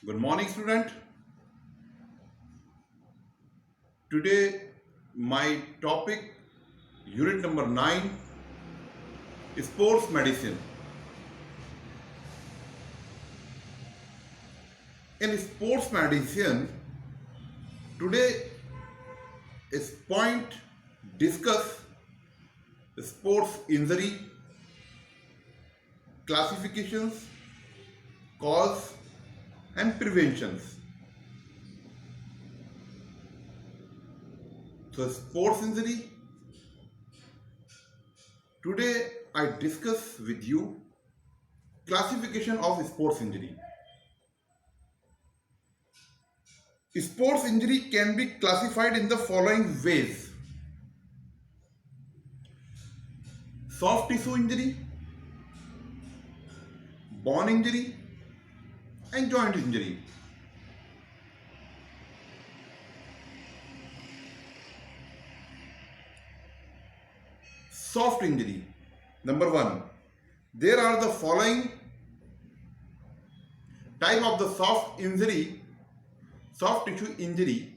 Good morning, student. Today, my topic, unit number 9, sports medicine. In sports medicine, today is point discuss sports injury, classifications, cause, and preventions. So, sports injury. Today, I discuss with you classification of sports injury. Sports injury can be classified in the following ways: soft tissue injury, bone injury, and joint injury. Soft injury. Number one, there are the following type of the soft tissue injury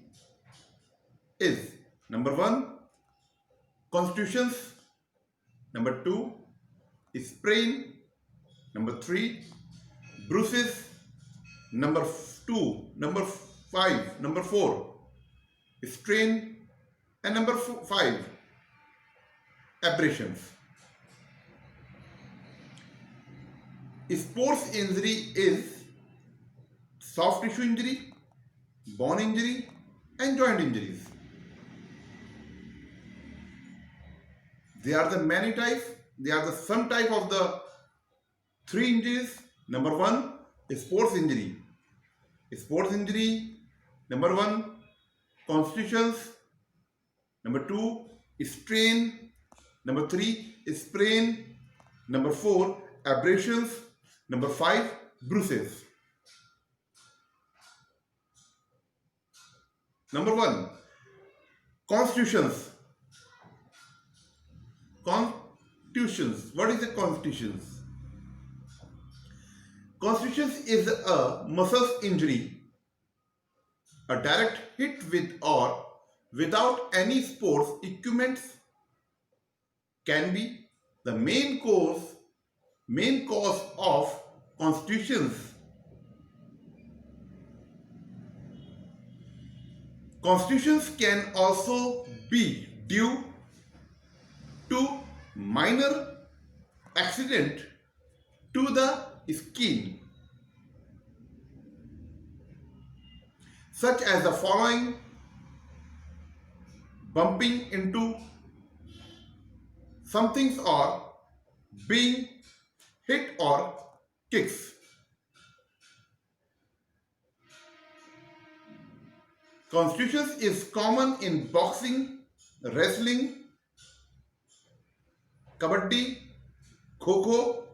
is: number one, contusions; number two, sprain; number three, bruises; number two, number five, number four, strain; and number five, abrasions. Sports injury is soft tissue injury, bone injury, and joint injuries. They are the many types. They are the some type of the three injuries. Number one, sports injury. Sports injury. Number one, contusions. Number two, strain. Number three, sprain. Number four, abrasions. Number five, bruises. Number one, contusions. Contusions. What is the contusions? Contusions is a muscle injury, a direct hit with or without any sports equipments can be the main cause of contusions. Contusions can also be due to minor accident to the skin, such as the following: bumping into something or being hit or kicks. Contusions is common in boxing, wrestling, kabaddi, kho-kho.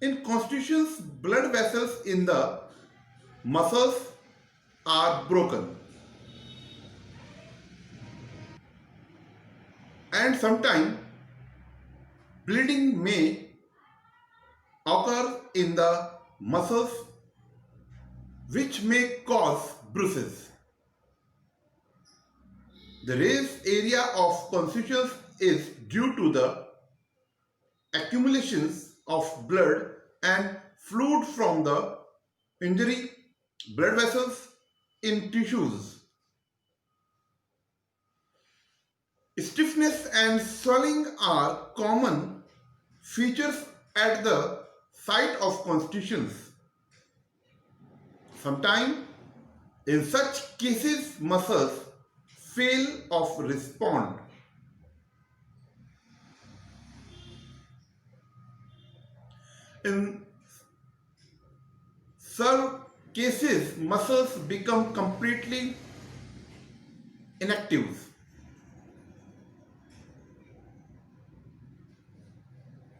In contusions, blood vessels in the muscles are broken, and sometimes bleeding may occur in the muscles, which may cause bruises. The raised area of contusions is due to the accumulations of blood and fluid from the injury blood vessels in tissues. Stiffness and swelling are common features at the site of contusions. Sometimes, in such cases, muscles fail of respond. In some cases, muscles become completely inactive.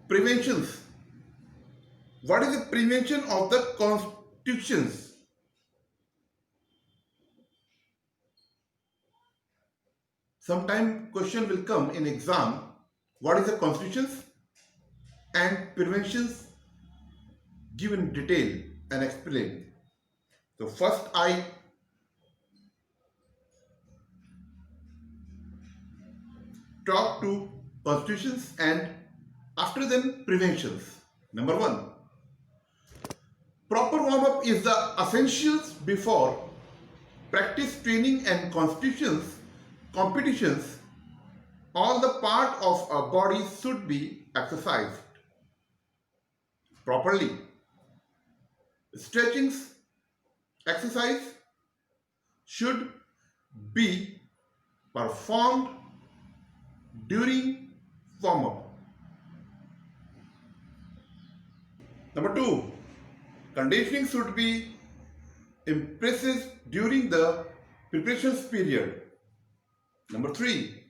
Preventions. What is the prevention of the contusions? Sometime question will come in exam. What is the contusions and preventions? Give in detail and explain. So first I talk to constitutions and after them preventions. Number one, proper warm-up is the essentials before practice, training and constitutions competitions. All the part of a body should be exercised properly. Stretchings exercise should be performed during warm-up. Number two, conditioning should be impressive during the preparations period. Number three,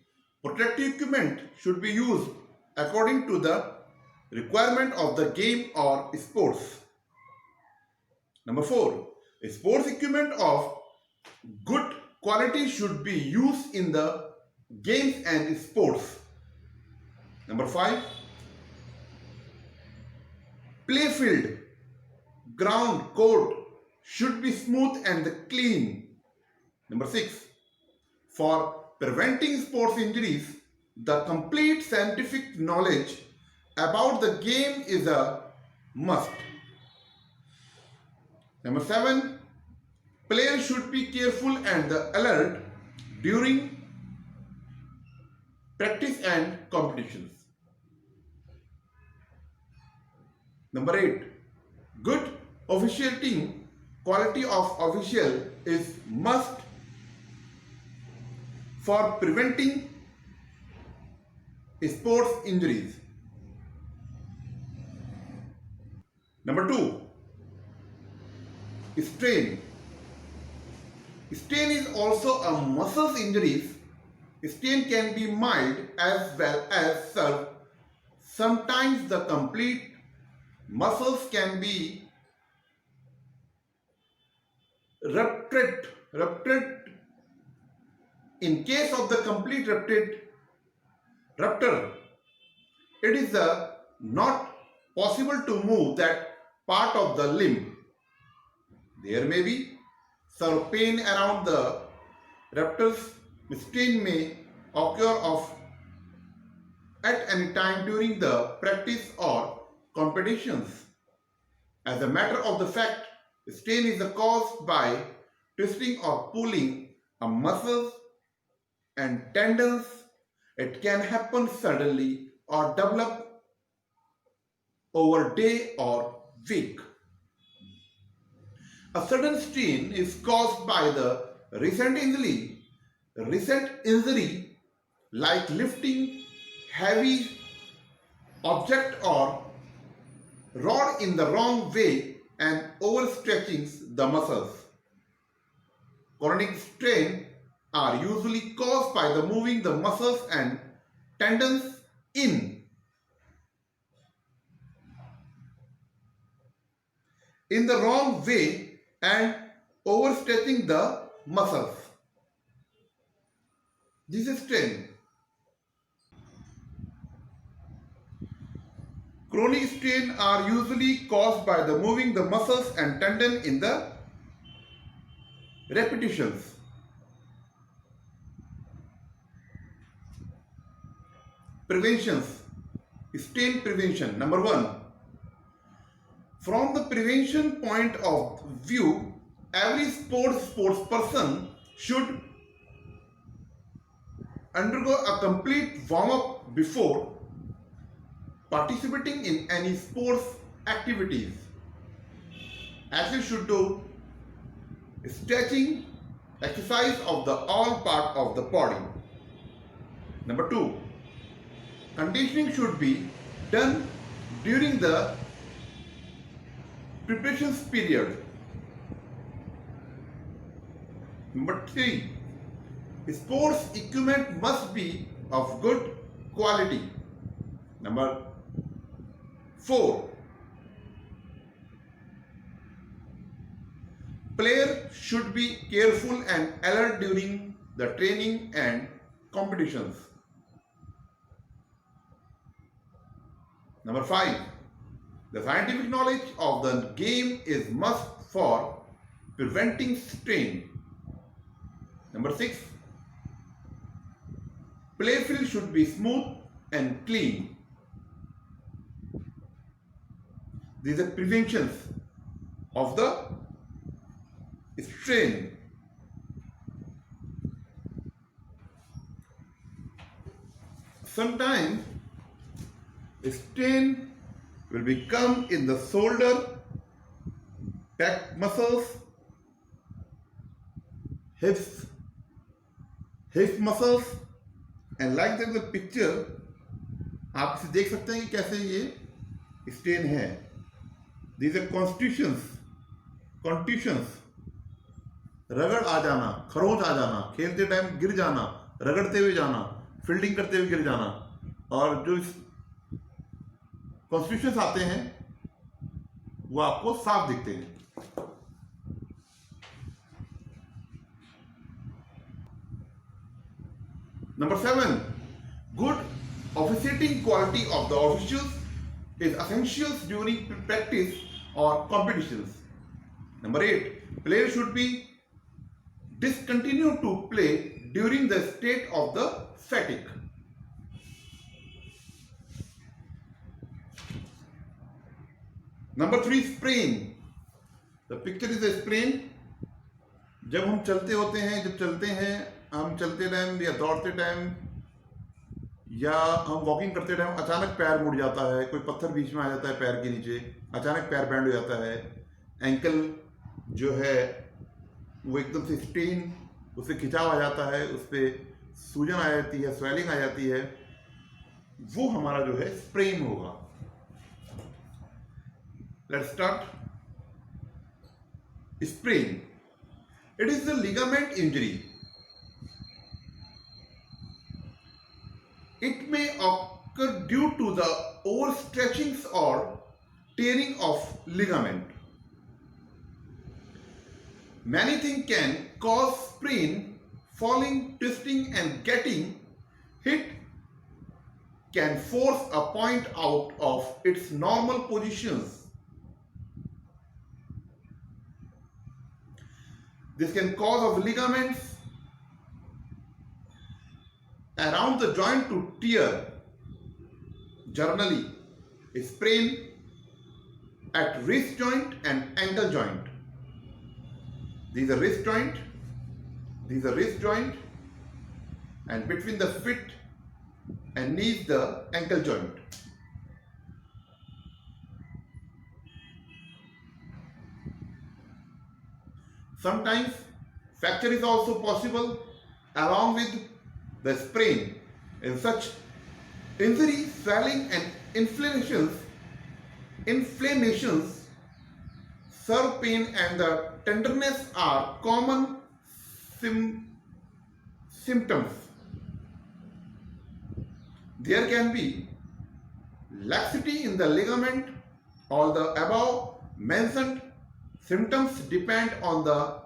protective equipment should be used according to the requirement of the game or sports. Number four, sports equipment of good quality should be used in the games and sports. Number five, play field, ground, court should be smooth and clean. Number six, for preventing sports injuries, the complete scientific knowledge about the game is a must. Number seven, players should be careful and alert during practice and competitions. Number eight, good officiating, quality of official is must for preventing sports injuries. Number two, strain. Strain is also a muscle injuries. Strain can be mild as well as severe. Sometimes the complete muscles can be ruptured. In case of the complete rupture, it is not possible to move that part of the limb. There may be some pain around the ruptures. Strain may occur at any time during the practice or competitions. As a matter of the fact, strain is caused by twisting or pulling a muscle and tendons. It can happen suddenly or develop over day or week. A sudden strain is caused by the recent injury like lifting heavy object or rod in the wrong way and overstretching the muscles. Chronic strain are usually caused by the moving the muscles and tendons in the wrong way and overstretching the muscles. This is strain. Chronic strain are usually caused by the moving the muscles and tendon in the repetitions. Preventions. Strain prevention. Number one, from the prevention point of view, every sports person should undergo a complete warm-up before participating in any sports activities. Athletes should do stretching exercise of the all part of the body. Number two, conditioning should be done during the preparations period. Number three, sports equipment must be of good quality. Number four, player should be careful and alert during the training and competitions. Number five, the scientific knowledge of the game is must for preventing strain. Number 6, playfield should be smooth and clean. These are preventions of the strain. Sometimes strain will become in the shoulder, back muscles, hips muscles, and like that the picture आप इसे देख सकते हैं कि कैसे ये strain है. These are contusions, रगड़ आ जाना, खरोंच आ जाना, खेलते टाइम गिर जाना, रगड़ते हुए जाना, फील्डिंग करते हुए गिर जाना, और जो कॉन्स्टिट्यूशंस आते हैं वो आपको साफ दिखते हैं. Number 7, good officiating quality of the officials is essential during practice or competitions. Number 8, players should be discontinued to play during the state of the fatigue. Number 3, sprain. The picture is a sprain. जब हम चलते होते हैं, जब चलते हैं, हम चलते टाइम या दौड़ते टाइम या हम वॉकिंग करते टाइम अचानक पैर मुड़ जाता है, कोई पत्थर बीच में आ जाता है पैर के नीचे, अचानक पैर बैंड हो जाता है, एंकल जो है वो एकदम से स्ट्रेन, उससे खिंचाव आ जाता है, उस पर सूजन आ जाती है, स्वेलिंग आ जाती है, वो हमारा जो है स्प्रेन होगा. Let's start. Sprain, it is the ligament injury. It may occur due to the overstretchings or tearing of ligament. Many things can cause sprain. Falling, twisting and getting hit can force a point out of its normal positions. This can cause of ligaments around the joint to tear. Generally, a sprain at wrist joint and ankle joint. These are wrist joint, and between the feet and knees the ankle joint. Sometimes fracture is also possible along with the sprain. In such injury, swelling and inflammations serve pain and the tenderness are common symptoms. There can be laxity in the ligament. All the above mentioned symptoms depend on the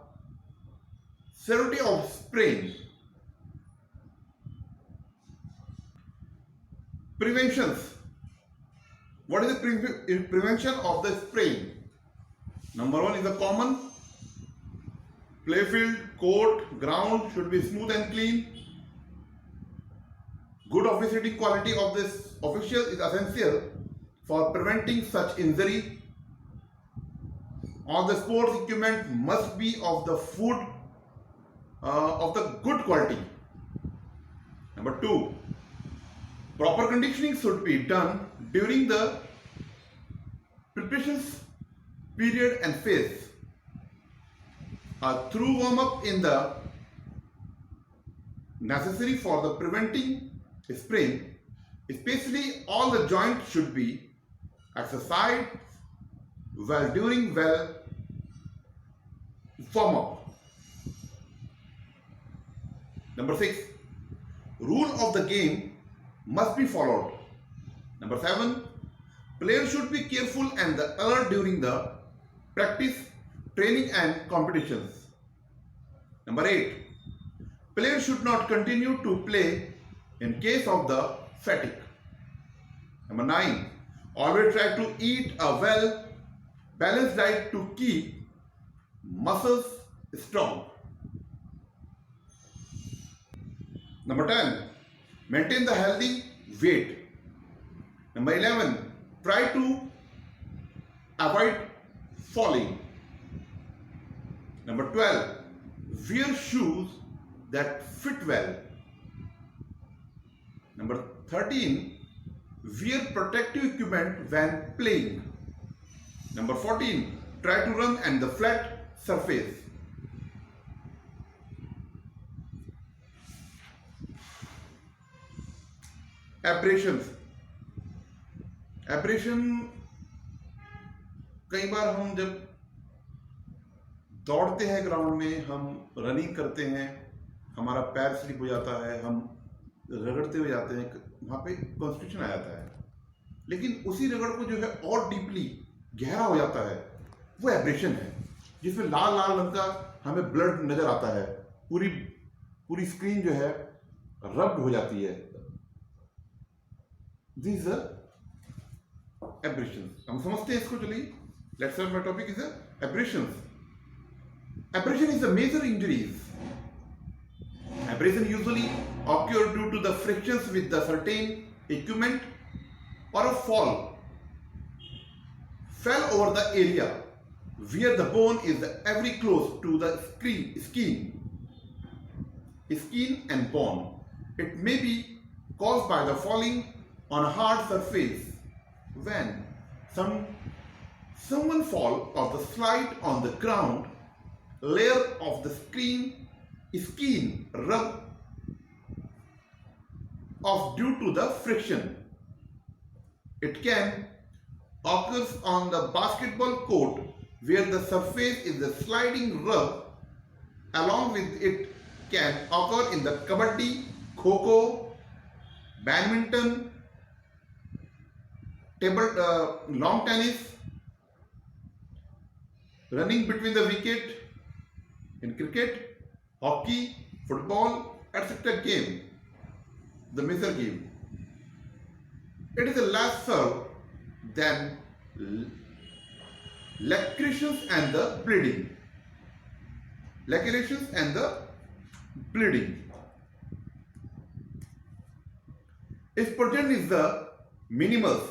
severity of sprain. Preventions. What is the prevention of the sprain? Number 1 is the common. Playfield, court, ground should be smooth and clean. Good officiating quality of this official is essential for preventing such injury. All the sports equipment must be of the good quality. Number 2, proper conditioning should be done during the preparations period and phase. A thorough warm-up in the necessary for the preventing sprain. Especially all the joints should be exercised during warm-up. Number 6, rule of the game must be followed. Number 7, players should be careful and alert during the practice, training and competitions. Number 8, players should not continue to play in case of the fatigue. Number 9, always try to eat a well-balanced diet to keep muscles strong. Number 10, maintain the healthy weight. Number 11, try to avoid falling. Number 12, wear shoes that fit well. Number 13, wear protective equipment when playing. Number 14, try to run on the flat surface. Abrasions. Abrasion कई बार हम जब दौड़ते हैं ground में, हम running करते हैं, हमारा पैर स्लिप हो जाता है, हम रगड़ते हुए जाते हैं, वहाँ पे कॉन्स्टिट्यूशन आ जाता है, लेकिन उसी रगड़ को जो है और डीपली गहरा हो जाता है, वो एब्रेशन है, जिसमें लाल लाल रंग का हमें ब्लड नजर आता है, पूरी स्क्रीन जो है रब्ड हो जाती है. This abrasions. हम समझते हैं इसको. चलिए, let's start. My topic is abrasions. Abrasion is a major injuries. Abrasion usually occur due to the frictions with the certain equipment or a fall fell over the area where the bone is very close to the skin and bone. It may be caused by the falling on a hard surface. When someone fall or the slide on the ground, layer of the skin rub off due to the friction. It can occur on the basketball court where the surface is the sliding rub. Along with it can occur in the kabaddi, kho-kho, badminton, lawn tennis, running between the wicket in cricket, hockey, football, etc. game, the major game. It is a lesser than lacerations and the bleeding. Lacerations and the bleeding. If present is the minimal,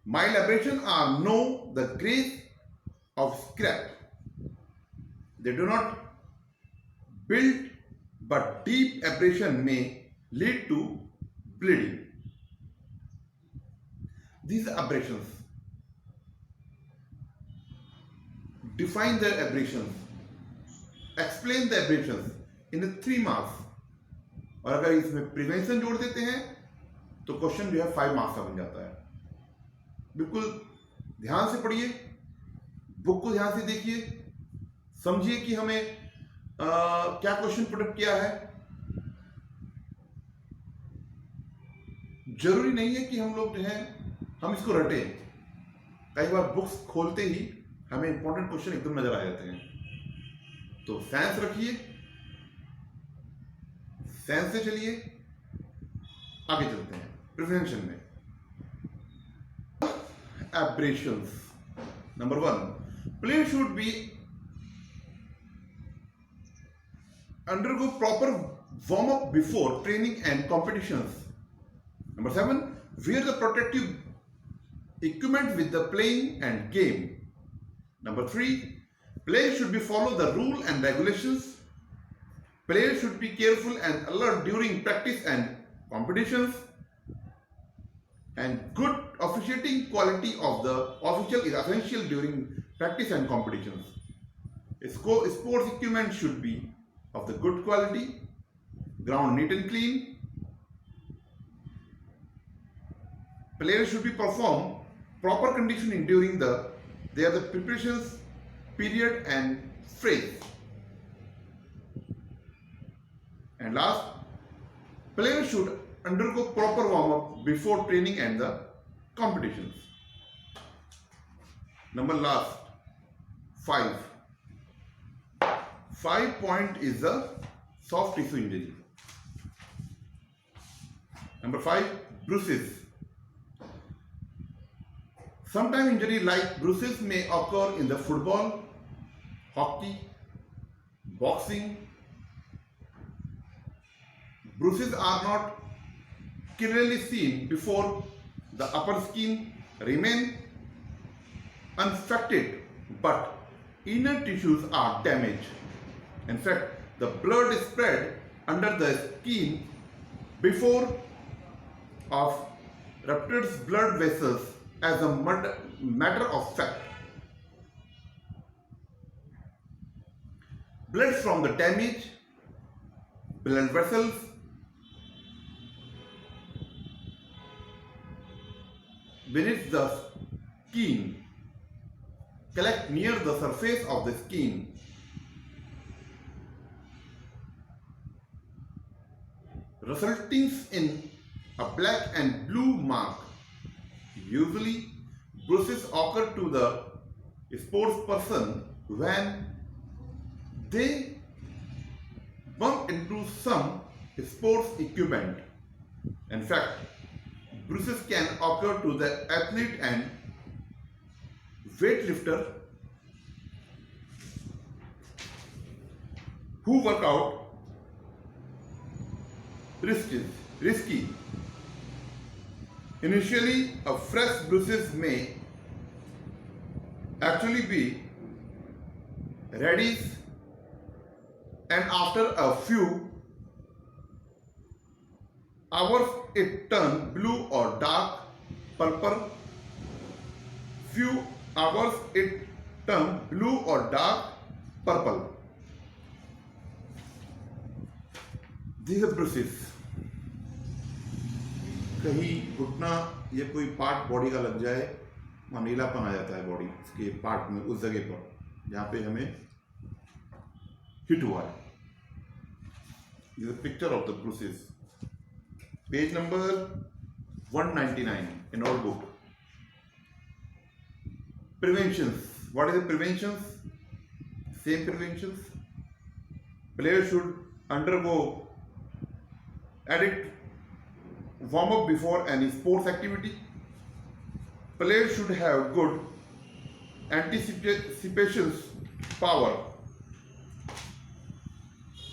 mild abrasion are no the grace of scrap. They do not build, but deep abrasion may lead to bleeding. These abrasions. Define the abrasions. Explain the abrasions in 3 marks. और अगर इसमें prevention जोड़ देते हैं तो question जो है 5 marks का बन जाता है. बिल्कुल ध्यान से पढ़िए, बुक को ध्यान से देखिए, समझिए कि हमें क्या क्वेश्चन प्रोडक्ट किया है. जरूरी नहीं है कि हम लोग जो है हम इसको रटे. कई बार बुक्स खोलते ही हमें इंपॉर्टेंट क्वेश्चन एकदम नजर आ जाते हैं. तो सेंस रखिए, सेंस से चलिए, आगे चलते हैं प्रिवेंशन में. Abrasions. Number 1, player should be undergo proper warm up before training and competitions. Number 7, wear the protective equipment with the playing and game. Number 3, players should be follow the rule and regulations. Players should be careful and alert during practice and competitions. And good officiating quality of the official is essential during practice and competitions. Sports equipment should be of the good quality, ground neat and clean. Players should be perform proper conditioning during the preparations period and phase. And last, players should undergo proper warm-up before training and the competitions. Number last, 5. 5 point is the soft tissue injury. Number 5, bruises. Sometimes injury like bruises may occur in the football, hockey, boxing, bruises are not clearly seen before the upper skin remain unaffected, but inner tissues are damaged. In fact, the blood is spread under the skin before of ruptured blood vessels as a matter of fact. Blood from the damaged blood vessels beneath the skin collect near the surface of the skin, resulting in a black and blue mark. Usually, bruises occur to the sports person when they bump into some sports equipment. In fact, bruises can occur to the athlete and weightlifter who work out risky. Initially, a fresh bruises may actually be reddish, and after a few hours it turns blue or dark purple. Few hours it turns blue or dark purple. These are bruises. कहीं घुटना या कोई part body का लग जाए, वहाँ नीलापन आ जाता है बॉडी के पार्ट में, उस जगह पर जहाँ पे हमें हिट हुआ है. This is a picture of the bruises. Page number 199 in our book. Preventions. What is the preventions? Same preventions. Players should undergo adequate warm-up before any sports activity. Players should have good anticipation power.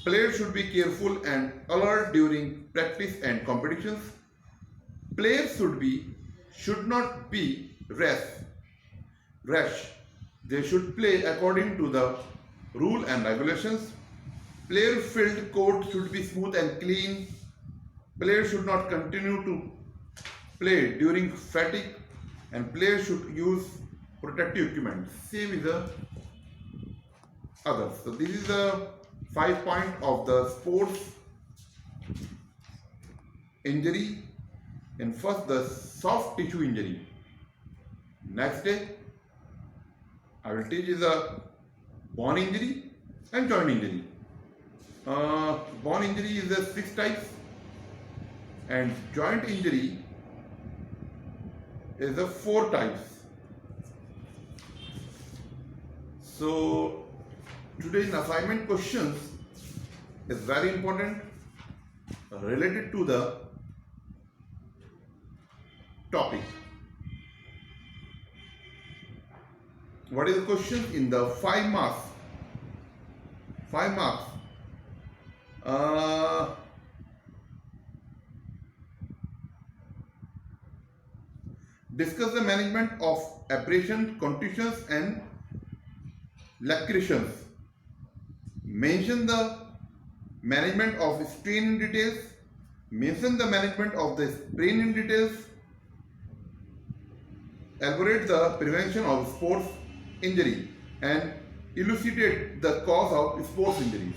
Players should be careful and alert during practice and competitions. Players should not be rash. They should play according to the rule and regulations. Player-filled court should be smooth and clean. Players should not continue to play during fatigue, and players should use protective equipment. Same with the others. So this is the 5 points of the sports injury. And first, the soft tissue injury. Next day, I will teach you the bone injury and joint injury. Bone injury is the 6 types, and joint injury is the 4 types. So today's assignment questions is very important related to the topic. What is the question in the 5 marks? 5 marks. Discuss the management of abrasion, contusions and lacerations. Mention the management of strain in details. Mention the management of the sprain in details. Elaborate the prevention of sports injury and elucidate the cause of sports injuries.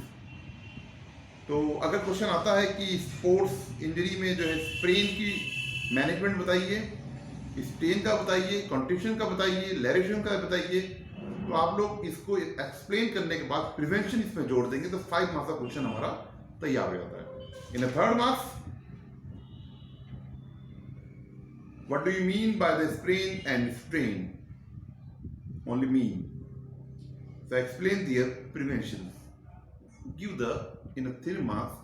तो अगर question आता है कि sports injury में जो है sprain की management बताइए, स्ट्रेन का बताइए, कंट्यूशन का बताइए, लैरेशन का बताइए, तो आप लोग इसको एक्सप्लेन करने के बाद प्रिवेंशन इसमें जोड़ देंगे तो 5 मार्क्स का क्वेश्चन हमारा तैयार हो जाता है. इन 3rd marks, what do you mean by the sprain and strain? Only mean. So explain their prevention. Give the in a 3 marks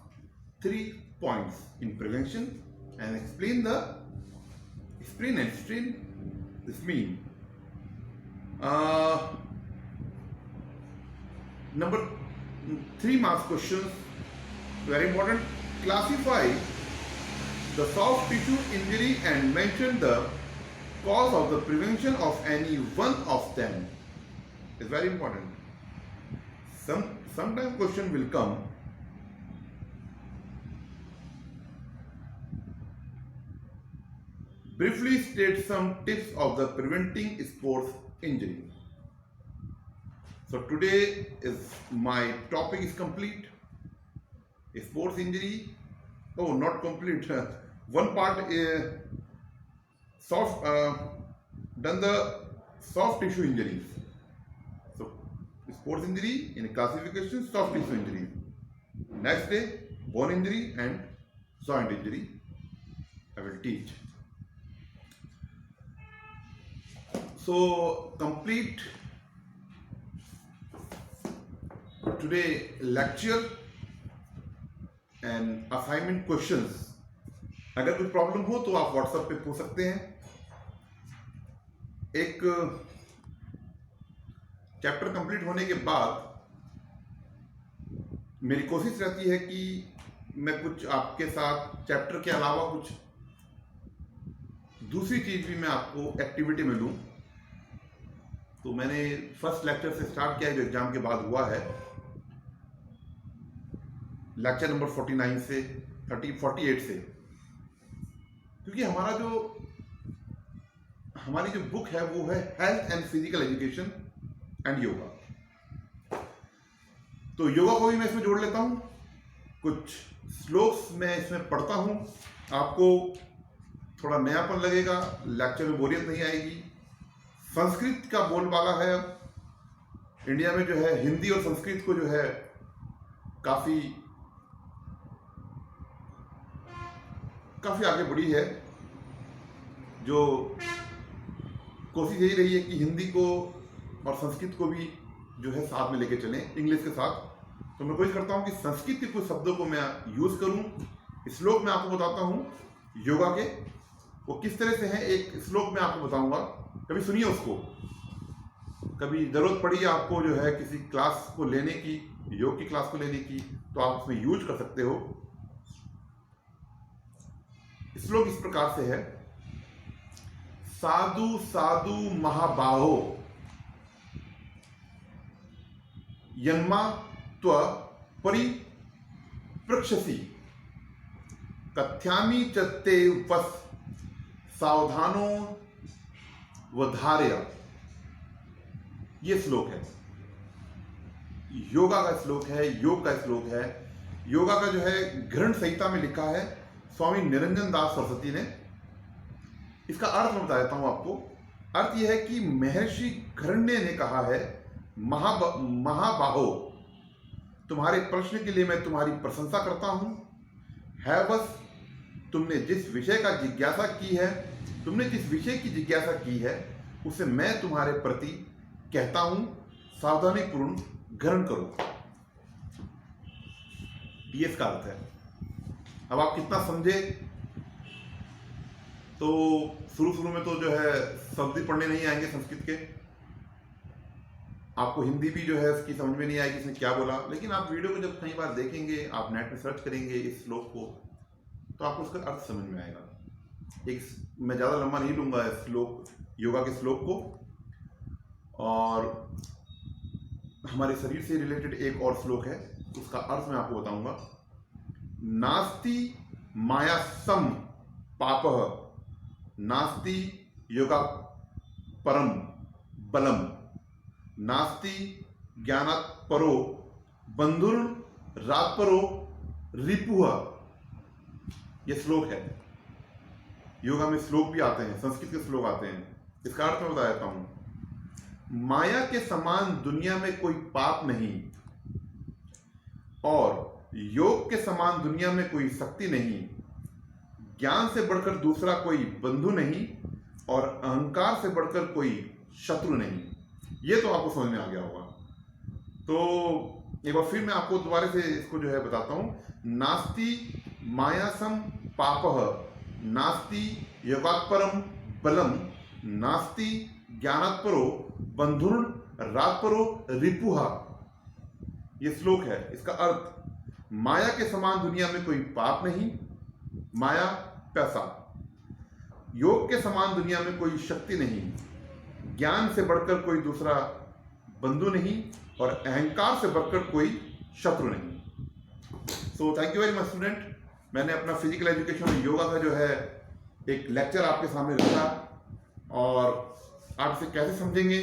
3 points in prevention and explain the sprain and strain. This mean. Number 3 marks questions, very important. Classify the soft tissue injury and mention the cause of the prevention of any one of them. It's very important. Sometimes question will come. Briefly state some tips of the preventing sports injury. So today is my topic is complete. Sports injury. Oh, not complete. One part done the soft tissue injuries. So sports injury in classification, soft tissue injury. Next day, bone injury and joint injury. I will teach. So complete today lecture and assignment questions. अगर कोई problem हो तो आप WhatsApp पे पूछ सकते हैं. एक चैप्टर कंप्लीट होने के बाद मेरी कोशिश रहती है कि मैं कुछ आपके साथ चैप्टर के अलावा कुछ दूसरी चीज भी मैं आपको एक्टिविटी में लूं. तो मैंने फर्स्ट लेक्चर से स्टार्ट किया है जो एग्जाम के बाद हुआ है. लेक्चर नंबर 49 से 48 से, क्योंकि हमारी जो बुक है वो है health and physical education and yoga. तो योगा को भी मैं इसमें जोड़ लेता हूं. कुछ श्लोक्स मैं इसमें पढ़ता हूं. आपको थोड़ा नयापन लगेगा, लेक्चर में बोरियत नहीं आएगी. संस्कृत का बोलबाला है. इंडिया में जो है हिंदी और संस्कृत को जो है काफी आगे बढ़ी है. जो कोशिश यही रही है कि हिंदी को और संस्कृत को भी जो है साथ में लेके चलें इंग्लिश के साथ. तो मैं कोशिश करता हूं कि संस्कृत के कुछ शब्दों को मैं यूज करूं. श्लोक मैं आपको बताता हूं योगा के, वो किस तरह से हैं. एक श्लोक मैं आपको बताऊंगा, कभी सुनिए उसको. कभी जरूरत पड़ी आपको जो है किसी क्लास को लेने की, योग की क्लास को लेने की, तो आप उसमें यूज कर सकते हो. श्लोक इस प्रकार से है. साधु साधु महाबाहो यन्मा त्व परिप्रक्षसि कथ्यामि च ते वस सावधानो वधार्य. ये श्लोक है. योगा का श्लोक है, योग का श्लोक है. योगा का जो है ग्रंथ संहिता में लिखा है स्वामी निरंजन दास सरस्वती ने. इसका अर्थ मैं बता देता हूं आपको. अर्थ यह है कि महर्षि घरण्य ने कहा है, महाबाहो, तुम्हारे प्रश्न के लिए मैं तुम्हारी प्रशंसा करता हूं. है बस तुमने जिस विषय का जिज्ञासा की है, तुमने जिस विषय की जिज्ञासा की है उसे मैं तुम्हारे प्रति कहता हूं, सावधानी पूर्ण ग्रहण करो. ये इसका अर्थ है. अब आप कितना समझे, तो शुरू में तो जो है शब्द ही पढ़ने नहीं आएंगे संस्कृत के. आपको हिंदी भी जो है उसकी समझ में नहीं आएगी इसने क्या बोला. लेकिन आप वीडियो को जब कई बार देखेंगे, आप नेट में सर्च करेंगे इस श्लोक को, तो आपको उसका अर्थ समझ में आएगा. मैं ज़्यादा लंबा नहीं लूँगा इस श्लोक, योगा के श्लोक को. और हमारे शरीर से रिलेटेड एक और श्लोक है, उसका अर्थ मैं आपको बताऊंगा. नास्ति माया सम पापः नास्ति योगा परम बलम नास्ति ज्ञानात् परो बंधुर रात परो रिपुह. ये श्लोक है. योगा में श्लोक भी आते हैं, संस्कृत के श्लोक आते हैं. इसका अर्थ मैं बता देता हूं. माया के समान दुनिया में कोई पाप नहीं, और योग के समान दुनिया में कोई शक्ति नहीं. ज्ञान से बढ़कर दूसरा कोई बंधु नहीं, और अहंकार से बढ़कर कोई शत्रु नहीं. ये तो आपको समझ में आ गया होगा. तो एक बार फिर मैं आपको दोबारा से इसको जो है बताता हूं. नास्ति मायासम पापः नास्ति योगात्परम बलम नास्ति ज्ञानात्परो बंधुर रातपरो रिपुहा. ये श्लोक है, इसका अर्थ, माया के समान दुनिया में कोई पाप नहीं, माया पैसा। योग के समान दुनिया में कोई शक्ति नहीं, ज्ञान से बढ़कर कोई दूसरा बंधु नहीं, और अहंकार से बढ़कर कोई शत्रु नहीं। So thank you very much student. मैंने अपना फिजिकल एजुकेशन और योगा का जो है एक लेक्चर आपके सामने रखा, और आप इसे कैसे समझेंगे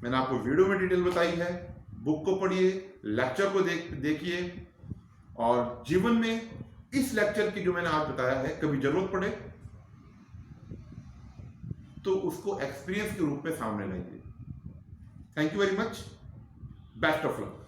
मैंने आपको वीडियो में डिटेल बताई है। बुक को पढ़िए, लेक्चर को देखिए, और जीवन में इस लेक्चर की जो मैंने आज बताया है कभी जरूरत पड़े तो उसको एक्सपीरियंस के रूप में सामने लाइए। Thank you very much, best of luck.